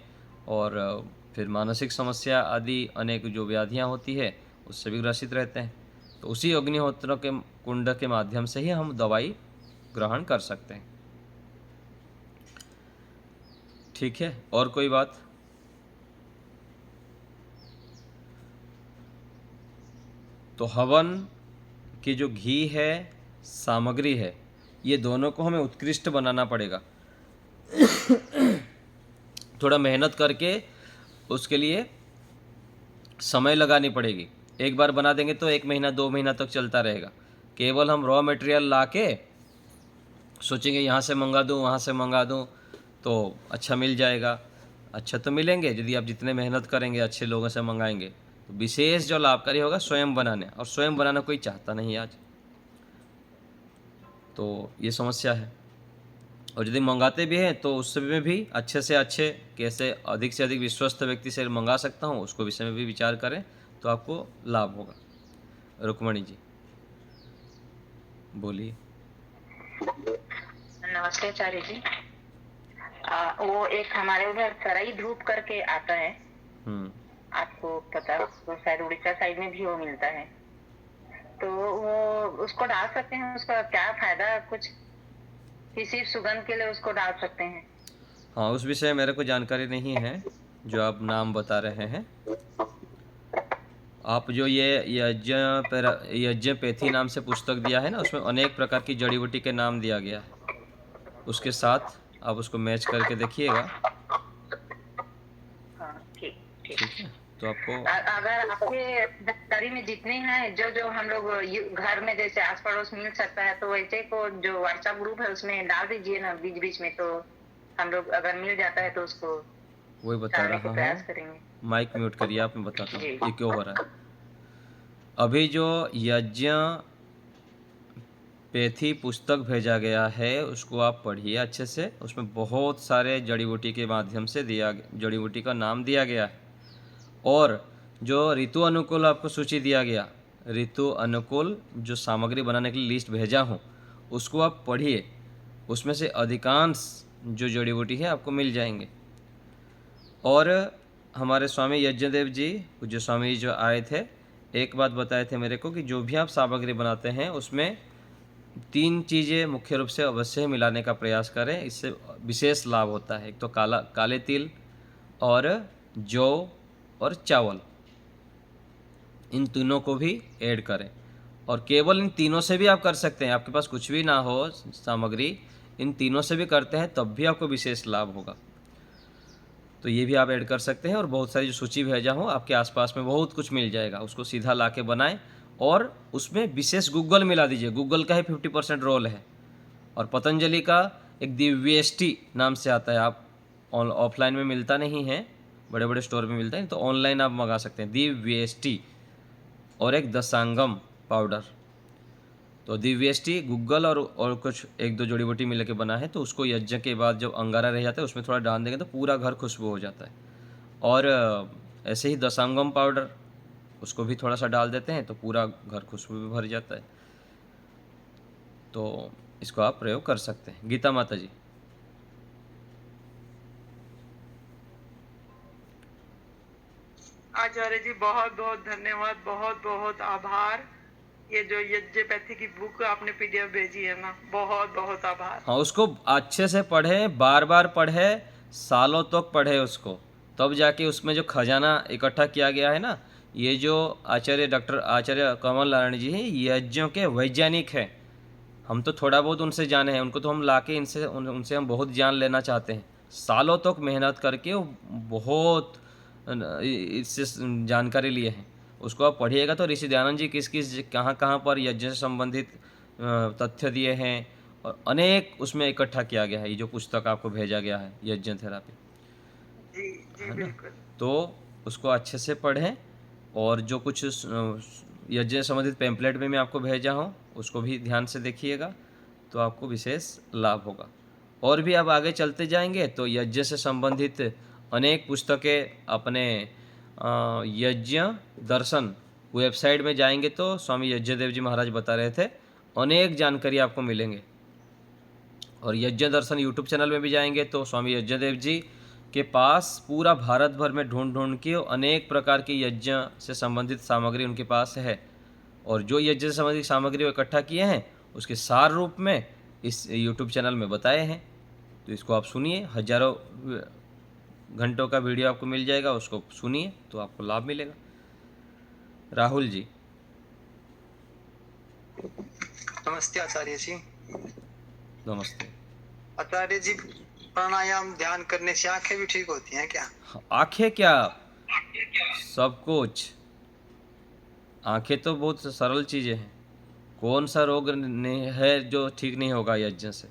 और फिर मानसिक समस्या आदि अनेक जो व्याधियाँ होती है उससे भी ग्रसित रहते हैं। तो उसी अग्निहोत्र के कुंड के माध्यम से ही हम दवाई ग्रहण कर सकते हैं। ठीक है, और कोई बात? तो हवन की जो घी है, सामग्री है, ये दोनों को हमें उत्कृष्ट बनाना पड़ेगा। थोड़ा मेहनत करके उसके लिए समय लगानी पड़ेगी। एक बार बना देंगे तो 1 महीना 2 महीना तक चलता रहेगा। केवल हम रॉ मटेरियल ला के सोचेंगे यहाँ से मंगा दूँ, वहाँ से मंगा दूँ तो अच्छा मिल जाएगा। अच्छा तो मिलेंगे यदि आप जितने मेहनत करेंगे, अच्छे लोगों से मंगाएंगे, तो विशेष जो लाभकारी होगा स्वयं बनाने, और स्वयं बनाना कोई चाहता नहीं आज, तो ये समस्या है। और यदि मंगाते भी हैं तो उस में भी अच्छे से अच्छे, कैसे अधिक से अधिक विश्वस्त व्यक्ति से मंगा सकता हूँ, उसको विषय में भी विचार करें तो आपको लाभ होगा। रुक्मणी जी बोलिए। नमस्ते आचार्य जी। वो एक हमारे उधर सराई धूप करके आता है, आपको पता है, तो शायद उड़ीसा साइड में भी वो मिलता है, तो वो उसको डाल सकते हैं? उसका क्या फायदा? कुछ किसी सुगंध के लिए उसको डाल सकते हैं? हाँ, उस विषय मेरे को जानकारी नहीं है जो आप नाम बता रहे हैं। आप जो ये यज्ञ पेथी नाम से पुस्तक दिया है ना, उसमें अनेक प्रकार की जड़ी बूटी के नाम दिया गया है, उसके साथ आप उसको मैच करके देखिएगा। हाँ, ठीक ठीक है। तो आपको अगर आपके जानकारी में जितने हैं जो जो हम लोग घर में जैसे आस पड़ोस मिल सकता है, तो वैसे को जो व्हाट्सएप ग्रुप है उसमें डाल दीजिए ना बीच बीच में, तो हम लोग अगर मिल जाता है तो उसको वही बता डालने रहा का हूँ। प्रयास करेंगे। माइक म्यूट करिए आप, मैं बताता हूँ जी। ये क्यों हो रहा है। अभी जो यज्ञ पेथी पुस्तक भेजा गया है उसको आप पढ़िए अच्छे से। उसमें बहुत सारे जड़ी बूटी के माध्यम से जड़ी बूटी का नाम दिया गया है, और जो ऋतु अनुकूल आपको सूची दिया गया, ऋतु अनुकूल जो सामग्री बनाने के लिए लिस्ट भेजा हूँ उसको आप पढ़िए। उसमें से अधिकांश जो जड़ी बूटी है आपको मिल जाएंगे। और हमारे स्वामी यज्ञदेव जी जो स्वामी जी जो आए थे, एक बात बताए थे मेरे को कि जो भी आप सामग्री बनाते हैं उसमें 3 चीज़ें मुख्य रूप से अवश्य मिलाने का प्रयास करें, इससे विशेष लाभ होता है। एक तो काले तिल और जौ और चावल, इन तीनों को भी ऐड करें। और केवल इन तीनों से भी आप कर सकते हैं, आपके पास कुछ भी ना हो सामग्री, इन तीनों से भी करते हैं तब भी आपको विशेष लाभ होगा। तो ये भी आप ऐड कर सकते हैं। और बहुत सारी जो सूची भेजा हूँ आपके आसपास में बहुत कुछ मिल जाएगा, उसको सीधा ला के बनाएं और उसमें विशेष गूगल मिला दीजिए। गूगल का ही 50% रोल है। और पतंजलि का एक दिव्यष्टि नाम से आता है, आप ऑफलाइन में मिलता नहीं है, बड़े बड़े स्टोर में मिलता है, तो ऑनलाइन आप मंगा सकते हैं दिव्यष्टि। और एक दशांगम पाउडर, तो दिव्यष्टि गूगल और कुछ 1-2 जड़ी बूटी मिल के बना है। तो उसको यज्ञ के बाद जब अंगारा रह जाता है उसमें थोड़ा डाल देंगे तो पूरा घर खुशबू हो जाता है। और ऐसे ही दशांगम पाउडर, उसको भी थोड़ा सा डाल देते हैं तो पूरा घर खुशबू में भर जाता है। तो इसको आप प्रयोग कर सकते हैं। गीता माता जी। आचार्य जी बहुत बहुत धन्यवाद, बहुत बहुत आभार। ये जो यज्ञपैथी की बुक आपने पीडीएफ भेजी है ना, बहुत बहुत आभार। हाँ, उसको अच्छे से पढ़े, बार बार पढ़े, सालों तक पढ़े उसको, तब जाके उसमें जो खजाना इकट्ठा किया गया है ना। ये जो डॉक्टर आचार्य कमल नारायण जी हैं, यज्ञों के वैज्ञानिक हैं। हम तो थोड़ा बहुत उनसे जाने हैं, उनको तो हम लाके उनसे हम बहुत ज्ञान लेना चाहते हैं। सालों तक मेहनत करके वो बहुत इससे जानकारी लिए हैं। उसको आप पढ़िएगा तो ऋषि दयानंद जी किस किस कहाँ कहाँ पर यज्ञ से संबंधित तथ्य दिए हैं, और अनेक उसमें इकट्ठा किया गया है। ये जो पुस्तक आपको भेजा गया है यज्ञ थेरापी, जी जी है ना, बिल्कुल। तो उसको अच्छे से पढ़ें। और जो कुछ यज्ञ से संबंधित पैम्पलेट में मैं आपको भेजा हूँ उसको भी ध्यान से देखिएगा, तो आपको विशेष लाभ होगा। और भी अब आगे चलते जाएंगे तो यज्ञ से संबंधित अनेक पुस्तकें अपने यज्ञ दर्शन वेबसाइट में जाएंगे तो स्वामी यज्ञदेव जी महाराज बता रहे थे, अनेक जानकारी आपको मिलेंगे। और यज्ञ दर्शन यूट्यूब चैनल में भी जाएंगे तो स्वामी यज्ञदेव जी के पास पूरा भारत भर में ढूंढ ढूंढ के अनेक प्रकार की यज्ञ से संबंधित सामग्री उनके पास है। और जो यज्ञ से संबंधित सामग्री वो इकट्ठा किए हैं उसके सार रूप में इस यूट्यूब चैनल में बताए हैं। तो इसको आप सुनिए, हजारों घंटों का वीडियो आपको मिल जाएगा, उसको सुनिए तो आपको लाभ मिलेगा। राहुल जी। नमस्ते आचार्य जी। नमस्ते आचार्य जी, प्राणायाम ध्यान करने से आंखें भी ठीक होती हैं क्या? आंखें क्या, सब कुछ। आंखें तो बहुत सरल चीज़ें हैं। कौन सा रोग है जो ठीक नहीं होगा यज्ञ से?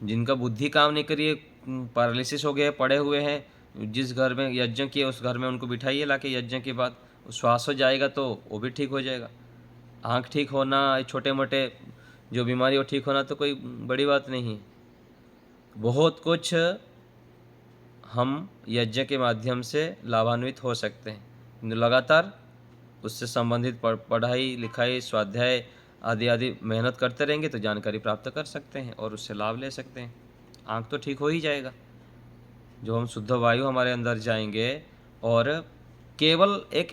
जिनका बुद्धि काम नहीं करिए, पैरालिसिस हो गया, पड़े हुए हैं, जिस घर में यज्ञ किए उस घर में उनको बिठाइए लाके, यज्ञ के बाद श्वास हो जाएगा तो वो भी ठीक हो जाएगा। आँख ठीक होना, छोटे मोटे जो बीमारी हो ठीक होना तो कोई बड़ी बात नहीं है। बहुत कुछ हम यज्ञ के माध्यम से लाभान्वित हो सकते हैं। लगातार उससे संबंधित पढ़ाई लिखाई स्वाध्याय आदि आदि मेहनत करते रहेंगे तो जानकारी प्राप्त कर सकते हैं और उससे लाभ ले सकते हैं। आँख तो ठीक हो ही जाएगा, जो हम शुद्ध वायु हमारे अंदर जाएंगे, और केवल एक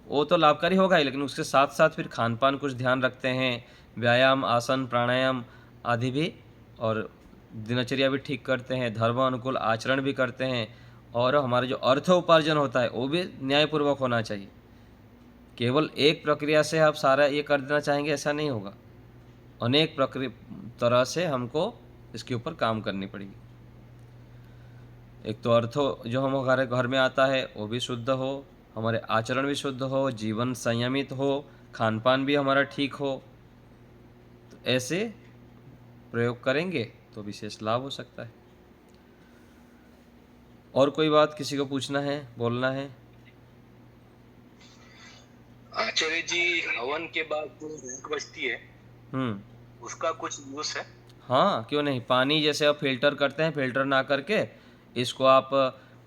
वो तो लाभकारी होगा ही, लेकिन उसके साथ साथ फिर खान पान कुछ ध्यान रखते हैं, व्यायाम आसन प्राणायाम आदि भी, और दिनचर्या भी ठीक करते हैं, धर्म अनुकूल आचरण भी करते हैं, और हमारा जो अर्थ उपार्जन होता है वो भी न्यायपूर्वक होना चाहिए। केवल एक प्रक्रिया से आप सारा ये कर देना चाहेंगे ऐसा नहीं होगा। अनेक तरह से हमको इसके ऊपर काम करनी पड़ेगी। एक तो अर्थ जो हमारे घर में आता है वो भी शुद्ध हो, हमारे आचरण भी शुद्ध हो, जीवन संयमित हो, खान पान भी हमारा ठीक हो, तो ऐसे प्रयोग करेंगे तो विशेष लाभ हो सकता है। और कोई बात किसी को पूछना है, बोलना है? आचार्य जी, हवन के बाद जो राख बचती है उसका कुछ यूज है? हाँ, क्यों नहीं। पानी जैसे आप फिल्टर करते हैं, फिल्टर ना करके इसको आप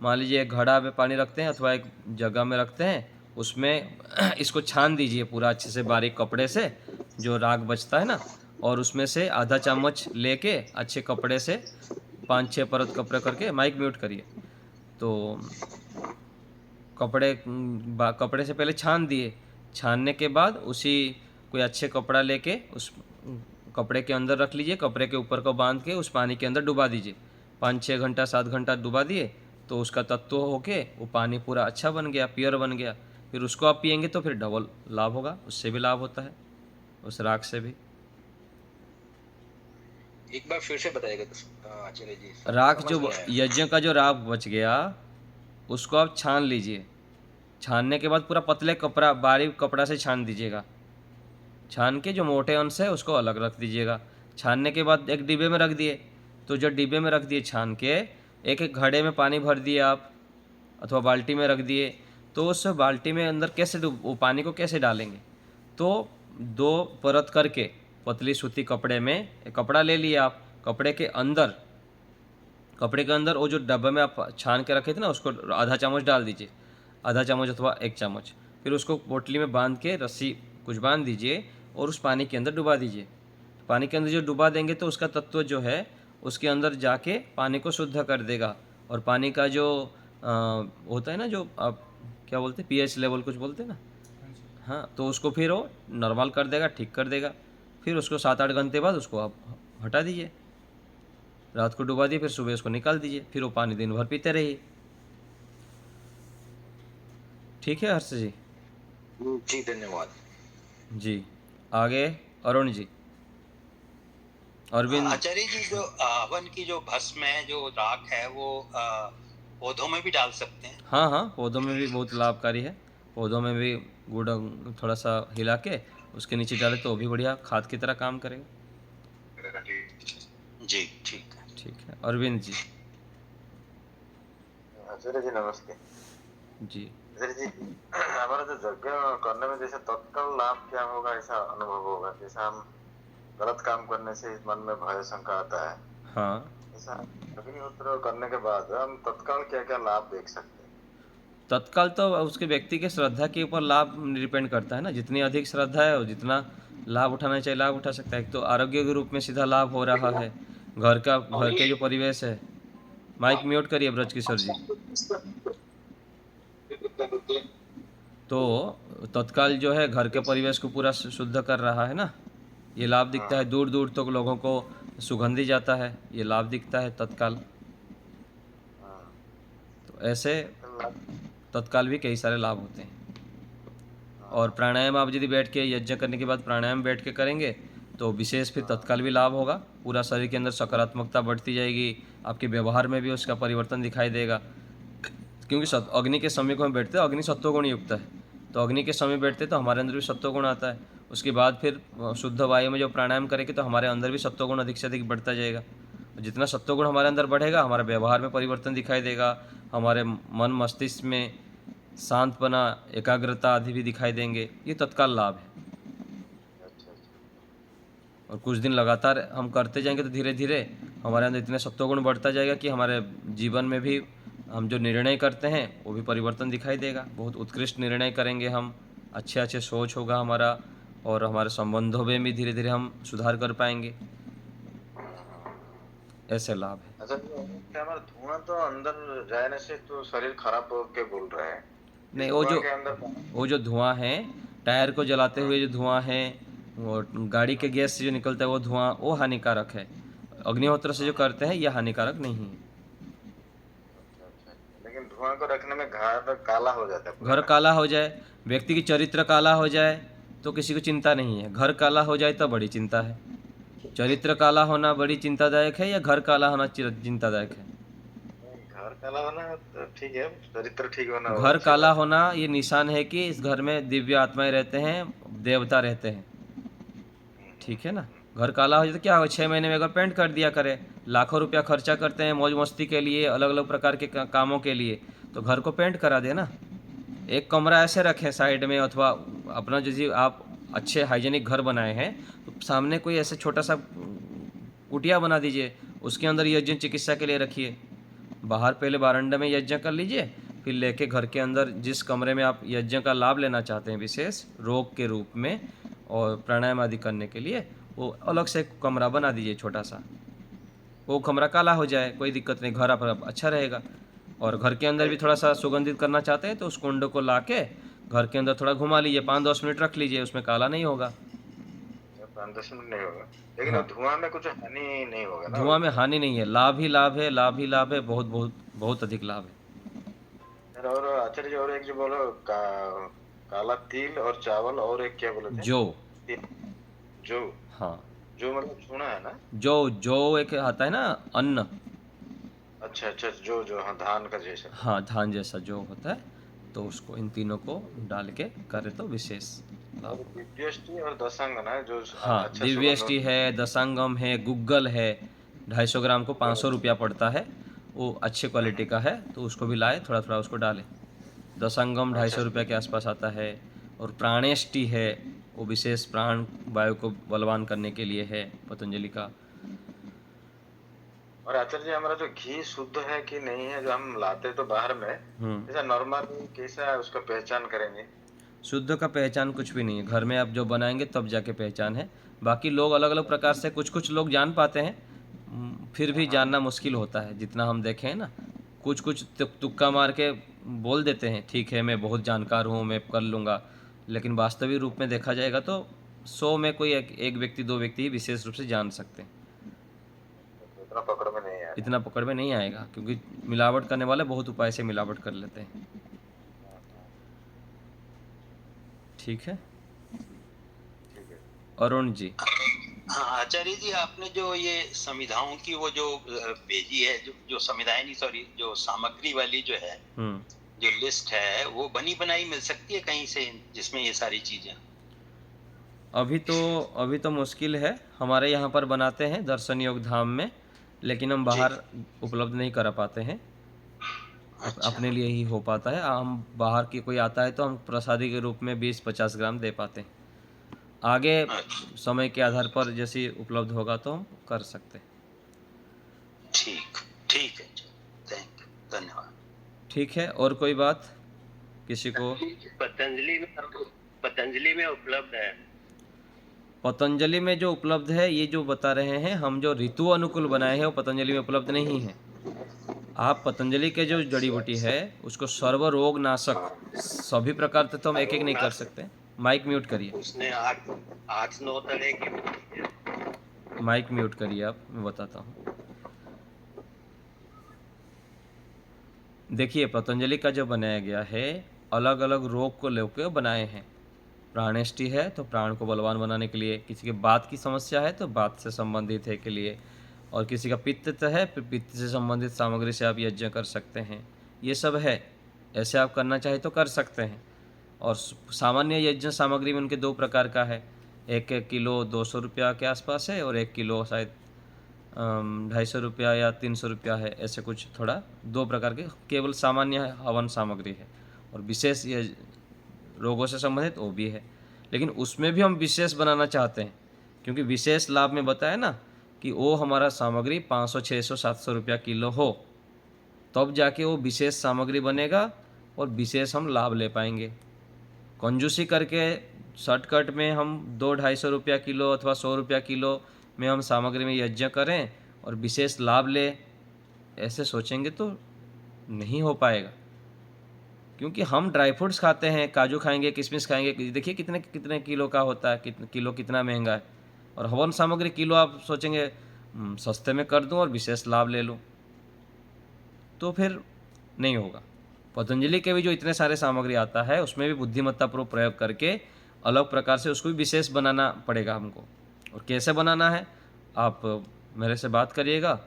मान लीजिए एक घड़ा में पानी रखते हैं अथवा एक जगह में रखते हैं, उसमें इसको छान दीजिए पूरा अच्छे से बारीक कपड़े से, जो राख बचता है ना, और उसमें से आधा चम्मच लेके अच्छे कपड़े से 5-6 परत कपड़े करके, माइक म्यूट करिए, तो कपड़े से पहले छान दिए। छानने के बाद उसी कोई अच्छे कपड़ा लेके उस कपड़े के अंदर रख लीजिए, कपड़े के ऊपर को बांध के उस पानी के अंदर डुबा दीजिए। 5-6 घंटा 7 घंटा डुबा दिए तो उसका तत्व होके वो पानी पूरा अच्छा बन गया, प्योर बन गया। फिर उसको आप पियेंगे तो फिर डबल लाभ होगा, उससे भी लाभ होता है, उस राख से भी। एक बार फिर से बताइएगा आचार्य जी। राख जो यज्ञ का जो राख बच गया उसको आप छान लीजिए। छानने के बाद पूरा पतले कपड़ा, बारीक कपड़ा से छान दीजिएगा। छान के जो मोटे अंश है उसको अलग रख दीजिएगा। छानने के बाद एक डिब्बे में रख दिए, तो जो डिब्बे में रख दिए छान के, एक एक घड़े में पानी भर दिए आप अथवा बाल्टी में रख दिए, तो उस बाल्टी में अंदर कैसे वो पानी को कैसे डालेंगे? तो 2 परत करके पतली सूती कपड़े में एक कपड़ा ले लिया आप, कपड़े के अंदर वो जो डब्बे में आप छान के रखे थे ना, उसको आधा चम्मच डाल दीजिए, आधा चम्मच अथवा 1 चम्मच। फिर उसको पोटली में बांध के रस्सी कुछ बांध दीजिए और उस पानी के अंदर डुबा दीजिए। पानी के अंदर जो डुबा देंगे तो उसका तत्व जो है उसके अंदर जाके पानी को शुद्ध कर देगा, और पानी का जो होता है ना, जो आप क्या बोलते हैं, pH लेवल कुछ बोलते हैं ना, हाँ, तो उसको फिर वो नॉर्मल कर देगा, ठीक कर देगा। फिर उसको 7-8 घंटे बाद उसको आप हटा दीजिए, रात को डुबा दिए, फिर सुबह उसको निकाल दीजिए, फिर वो पानी दिन भर पीते रहिए। ठीक है हर्ष जी? जी धन्यवाद जी। आगे अरुण जी। अरविंद। आचार्य जी, जो हवन की जो भस्म है, जो राख है, वो पौधों में भी डाल सकते हैं? हाँ, पौधों में भी बहुत लाभकारी है। पौधों में भी गुड़ थोड़ा सा हिला के उसके नीचे डाले तो वो भी बढ़िया खाद की तरह काम करेगा। जी ठीक है। अरविंद जी। आचार्य जी नमस्ते। जी आचार्य जी, हमारा जो यज्ञ करने में जैसे तत्काल लाभ क्या होगा, ऐसा अनुभव होगा? जैसा हम गलत काम करने से मन में भय शंका आता है, हाँ, ऐसा अग्निहोत्र करने के बाद हम तत्काल क्या क्या लाभ देख सकते हैं? तत्काल तो उसके व्यक्ति के श्रद्धा के ऊपर लाभ डिपेंड करता है ना। जितनी अधिक श्रद्धा है और जितना लाभ उठाना चाहिए लाभ उठा सकता है। एक तो आरोग्य के रूप में सीधा लाभ हो रहा है, घर के जो परिवेश है। माइक म्यूट करिए ब्रज किशोर जी। तो तत्काल जो है घर के परिवेश को पूरा शुद्ध कर रहा है ना, ये लाभ दिखता है। दूर दूर तक लोगों को सुगंधी जाता है, ये लाभ दिखता है तत्काल। तो ऐसे तत्काल भी कई सारे लाभ होते हैं। और प्राणायाम आप यदि बैठ के यज्ञ करने के बाद प्राणायाम बैठ के करेंगे तो विशेष फिर तत्काल भी लाभ होगा। पूरा शरीर के अंदर सकारात्मकता बढ़ती जाएगी, आपके व्यवहार में भी उसका परिवर्तन दिखाई देगा। क्योंकि अग्नि के समय को हम बैठते हैं, अग्नि सत्वगुण युक्त है, तो अग्नि के समय बैठते तो हमारे अंदर भी सत्वगुण आता है। उसके बाद फिर शुद्ध वायु में जो प्राणायाम करेंगे तो हमारे अंदर भी सत्वगुण अधिक से अधिक बढ़ता जाएगा। जितना सत्वगुण हमारे अंदर बढ़ेगा, हमारे व्यवहार में परिवर्तन दिखाई देगा, हमारे मन मस्तिष्क में शांतपना, एकाग्रता आदि भी दिखाई देंगे। ये तत्काल लाभ है। और कुछ दिन लगातार हम करते जाएंगे तो धीरे धीरे हमारे अंदर इतने सत्वगुण बढ़ता जाएगा कि हमारे जीवन में भी हम जो निर्णय करते हैं वो भी परिवर्तन दिखाई देगा। बहुत उत्कृष्ट निर्णय करेंगे हम, अच्छे सोच होगा हमारा, और हमारे संबंधों में भी धीरे धीरे हम सुधार कर पाएंगे। ऐसे लाभ है। अच्छा, हमारा धुआं तो अंदर जाने से तो शरीर खराब हो के बोल रहे हैं। नहीं, वो जो धुआं है, टायर को जलाते हुए जो धुआं है, और गाड़ी के गैस से जो निकलता है वो धुआं, वो हानिकारक है। अग्निहोत्र से जो करते हैं यह हानिकारक नहीं है। लेकिन धुआं को रखने में घर काला हो जाता है। घर काला हो जाए, व्यक्ति की चरित्र काला हो जाए तो किसी को चिंता नहीं है। घर काला हो जाए तो बड़ी चिंता है। चरित्र काला होना बड़ी चिंतादायक है या घर काला होना चिंतादायक है? घर काला होना तो ठीक है, चरित्र ठीक होना घर काला होना ये निशान है कि इस घर में दिव्य आत्माएं रहते हैं, देवता रहते हैं, ठीक है ना। घर काला हो जाए तो क्या हो, 6 महीने में अगर पेंट कर दिया करे, लाखों रुपया खर्चा करते हैं मौज मस्ती के लिए, अलग अलग प्रकार के कामों के लिए, तो घर को पेंट करा देना। एक कमरा ऐसे रखें साइड में, अथवा अपना जैसे आप अच्छे हाइजीनिक घर बनाए हैं तो सामने कोई ऐसे छोटा सा कुटिया बना दीजिए, उसके अंदर यज्ञ चिकित्सा के लिए रखिए। बाहर पहले बारंडे में यज्ञ कर लीजिए, फिर लेके घर के अंदर जिस कमरे में आप यज्ञ का लाभ लेना चाहते हैं विशेष रोग के रूप में और प्राणायाम आदि करने के लिए, वो अलग से कमरा बना दीजिए छोटा सा। वो कमरा काला हो जाए कोई दिक्कत नहीं, घर आप अच्छा रहेगा। और घर के अंदर भी थोड़ा सा सुगंधित करना चाहते हैं तो उस कुंड को ला के घर के अंदर थोड़ा घुमा लीजिए, 5-10 मिनट रख लीजिए, उसमें काला नहीं होगा। 5-10 मिनट नहीं होगा, लेकिन हाँ। धुआं में कुछ हानि नहीं होगा ना? धुआं में हानि नहीं है, लाभ ही लाभ है, लाभ ही लाभ है, बहुत बहुत बहुत अधिक लाभ है। और आचार्य जी और एक जो बोलो काला तिल और चावल और एक क्या बोले थे? जो हाँ, जो मतलब सुना है ना? जो एक आता है ना अन्न। अच्छा, जो हाँ धान का जैसा। हाँ, धान जैसा जो होता है, तो उसको इन तीनों को डाल के करे तो विशेष लाभ। दिव्यष्टि और दशांगम है जो। हाँ, अच्छा दिव्यष्टि है, दशांगम है, गुग्गल है, 250 ग्राम को 500 रुपया पड़ता है, वो अच्छे क्वालिटी का है, तो उसको भी लाए, थोड़ा थोड़ा उसको डालें। दशांगम 250 रुपया के आसपास आता है। और प्राणेष्टि है, वो विशेष प्राण वायु को बलवान करने के लिए है, पतंजलि का। और आचार्य जी हमारा जो घी शुद्ध है कि नहीं है, जो हम लाते तो बाहर में, जैसा नॉर्मल कैसा उसका पहचान करेंगे? शुद्ध का पहचान कुछ भी नहीं है, घर में आप जो बनाएंगे तब जाके पहचान है। बाकी लोग अलग अलग प्रकार से, कुछ लोग जान पाते हैं, फिर भी जानना मुश्किल होता है। जितना हम देखे हैं ना, कुछ तुक्का मार के बोल देते हैं, ठीक है मैं बहुत जानकार हूँ, मैं कर लूँगा, लेकिन वास्तविक रूप में देखा जाएगा तो 100 में कोई एक व्यक्ति 2 व्यक्ति ही विशेष रूप से जान सकते हैं। इतना पकड़ में नहीं आएगा, क्योंकि मिलावट करने वाले बहुत उपाय से मिलावट कर लेते हैं। ठीक है अरुण जी। हाँ आचार्य जी, आपने जो ये संविधाओं की वो जो भेजी है, जो संविधाएं नहीं सॉरी जो सामग्री वाली जो है, जो लिस्ट है, वो बनी बनाई मिल सकती है कहीं से जिसमें ये सारी चीजें? अभी तो मुश्किल है, हमारे यहाँ पर बनाते हैं दर्शन योग धाम में, लेकिन हम बाहर उपलब्ध नहीं करा पाते हैं। अच्छा। अपने लिए ही हो पाता है। हम बाहर की कोई आता है तो हम प्रसादी के रूप में 20-50 ग्राम दे पाते हैं। आगे समय के आधार पर जैसे उपलब्ध होगा तो हम कर सकते हैं। ठीक है, थैंक यू, धन्यवाद। ठीक है, और कोई बात किसी को? पतंजलि में उपलब्ध है। पतंजलि में जो उपलब्ध है, ये जो बता रहे हैं हम, जो ऋतु अनुकूल बनाए हैं वो पतंजलि में उपलब्ध नहीं है। आप पतंजलि के जो जड़ी बूटी है उसको सर्व रोग नाशक सभी प्रकार से तो हम एक नहीं कर सकते। माइक म्यूट करिए। उसने 8-9 तरह की। माइक म्यूट करिए आप, मैं बताता हूँ। देखिए, पतंजलि का जो बनाया गया है अलग अलग रोग को लेकर बनाए हैं। प्राणेष्टि है तो प्राण को बलवान बनाने के लिए, किसी के बात की समस्या है तो बात से संबंधित है के लिए, और किसी का पित्त है फिर पित्त से संबंधित सामग्री से आप यज्ञ कर सकते हैं। ये सब है, ऐसे आप करना चाहे तो कर सकते हैं। और सामान्य यज्ञ सामग्री में उनके 2 प्रकार का है, 1 किलो 200 रुपया के आसपास है, और 1 किलो शायद 250 रुपया या 300 रुपया है, ऐसे कुछ थोड़ा 2 प्रकार के केवल सामान्य हवन सामग्री है। और विशेष ये रोगों से संबंधित वो भी है, लेकिन उसमें भी हम विशेष बनाना चाहते हैं, क्योंकि विशेष लाभ में बताया ना कि वो हमारा सामग्री 500, 600, 700 रुपया किलो हो, तब जाके वो विशेष सामग्री बनेगा और विशेष हम लाभ ले पाएंगे। कंजूसी करके शॉर्टकट में हम 200-250 रुपया किलो अथवा 100 रुपया किलो में हम सामग्री में यज्ञ करें और विशेष लाभ ले, ऐसे सोचेंगे तो नहीं हो पाएगा। क्योंकि हम ड्राई फ्रूट्स खाते हैं, काजू खाएंगे, किशमिश खाएंगे, देखिए कितने कितने किलो का होता है, किलो कितना महंगा है। और हवन सामग्री किलो आप सोचेंगे सस्ते में कर दूं और विशेष लाभ ले लूं, तो फिर नहीं होगा। पतंजलि के भी जो इतने सारे सामग्री आता है उसमें भी बुद्धिमत्तापूर्वक प्रयोग करके अलग प्रकार से उसको भी विशेष बनाना पड़ेगा हमको। और कैसे बनाना है, आप मेरे से बात करिएगा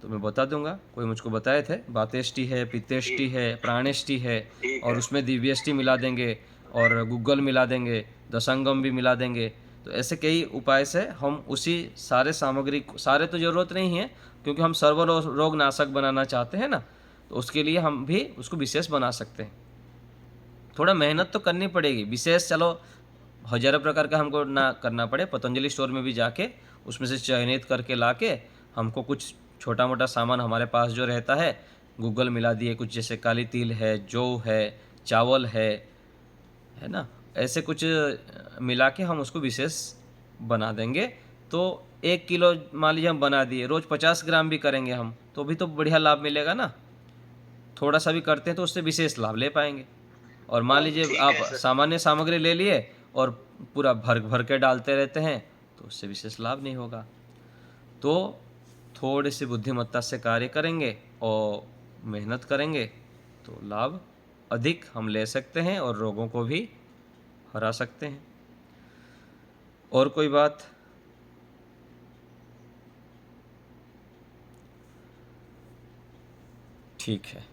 तो मैं बता दूंगा। कोई मुझको बताए थे, बातेष्टि है, पित्तेष्टि है, प्राणेष्टि है, और उसमें दिव्यष्टि मिला देंगे और गुग्गल मिला देंगे, दशंगम भी मिला देंगे। तो ऐसे कई उपाय से हम उसी सारे सामग्री, सारे तो ज़रूरत नहीं है क्योंकि हम सर्व रोग नाशक बनाना चाहते हैं ना, तो उसके लिए हम भी उसको विशेष बना सकते हैं। थोड़ा मेहनत तो करनी पड़ेगी, विशेष चलो हजारों प्रकार का हमको ना करना पड़े, पतंजलि स्टोर में भी जाके उसमें से चयनित करके लाके हमको कुछ छोटा मोटा सामान हमारे पास जो रहता है, गूगल मिला दिए कुछ, जैसे काली तिल है, जौ है, चावल है ना, ऐसे कुछ मिला के हम उसको विशेष बना देंगे। तो 1 किलो मान लीजिए हम बना दिए, रोज़ 50 ग्राम भी करेंगे हम तो भी तो बढ़िया लाभ मिलेगा ना। थोड़ा सा भी करते हैं तो उससे विशेष लाभ ले पाएंगे। और मान लीजिए आप सामान्य सामग्री ले लिए और पूरा भर भर के डालते रहते हैं तो उससे विशेष लाभ नहीं होगा। तो थोड़ी सी बुद्धिमत्ता से कार्य करेंगे और मेहनत करेंगे तो लाभ अधिक हम ले सकते हैं और रोगों को भी हरा सकते हैं। और कोई बात? ठीक है।